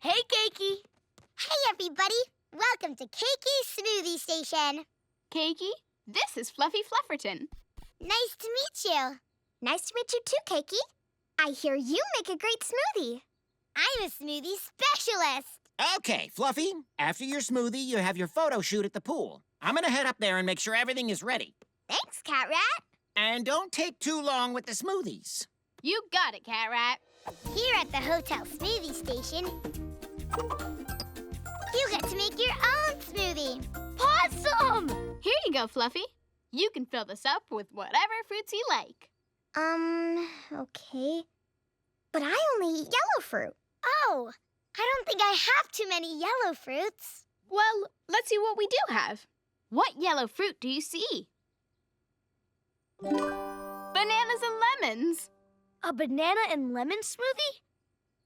Hey, Cakey. Hey, everybody. Welcome to Cakey's Smoothie Station. Cakey, this is Fluffy Flufferton. Nice to meet you. Nice to meet you too, Cakey. I hear you make a great smoothie. I'm a smoothie specialist. Okay, Fluffy. After your smoothie, you have your photo shoot at the pool. I'm gonna head up there and make sure everything is ready. Thanks, Cat Rat. And don't take too long with the smoothies. You got it, Cat Rat. Here at the Hotel Smoothie Station, you get to make your own smoothie. Awesome! Here you go, Fluffy. You can fill this up with whatever fruits you like. Okay. But I only eat yellow fruit. Oh, I don't think I have too many yellow fruits. Well, let's see what we do have. What yellow fruit do you see? Bananas and lemons. A banana and lemon smoothie?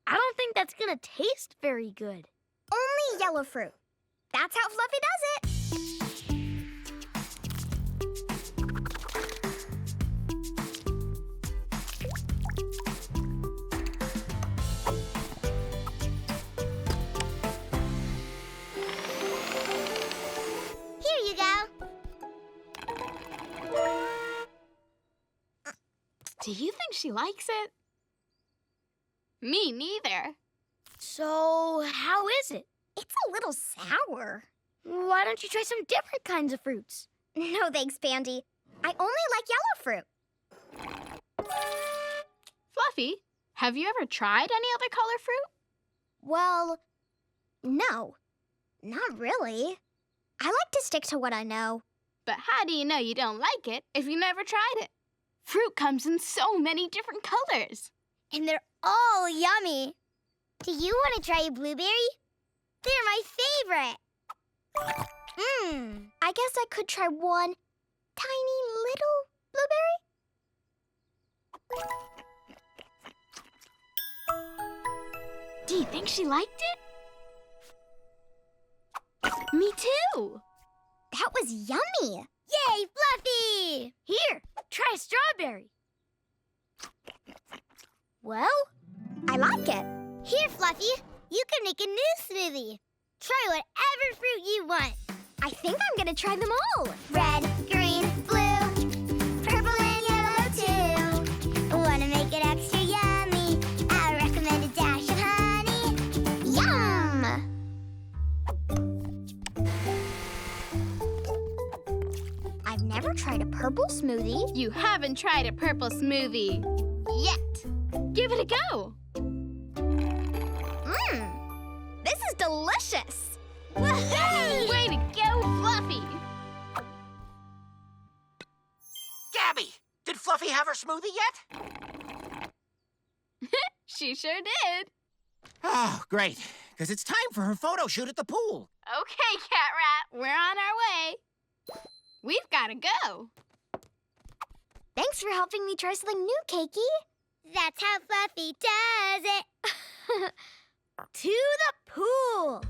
I don't think that's gonna taste very good. Only yellow fruit. That's how Fluffy does it. Here you go. Do you think she likes it? Me neither. So, how is it? It's a little sour. Why don't you try some different kinds of fruits? No thanks, Pandy. I only like yellow fruit. Fluffy, have you ever tried any other color fruit? Well, no. Not really. I like to stick to what I know. But how do you know you don't like it if you never tried it? Fruit comes in so many different colors. And they're all yummy. Do you want to try a blueberry? They're my favorite. I guess I could try one tiny little blueberry. Do you think she liked it? Me too. That was yummy. Yay, Fluffy! Here, try a strawberry. Well, I like it. Here, Fluffy, you can make a new smoothie. Try whatever fruit you want. I think I'm gonna try them all. Red, green, blue, purple and yellow too. Wanna make it extra yummy? I recommend a dash of honey. Yum! I've never tried a purple smoothie. You haven't tried a purple smoothie yet. Give it a go. This is delicious. Way to go, Fluffy. Gabby, did Fluffy have her smoothie yet? She sure did. Oh, great, because it's time for her photo shoot at the pool. Okay, Cat Rat, we're on our way. We've got to go. Thanks for helping me try something new, Cakey. That's how Fluffy does it. To the pool.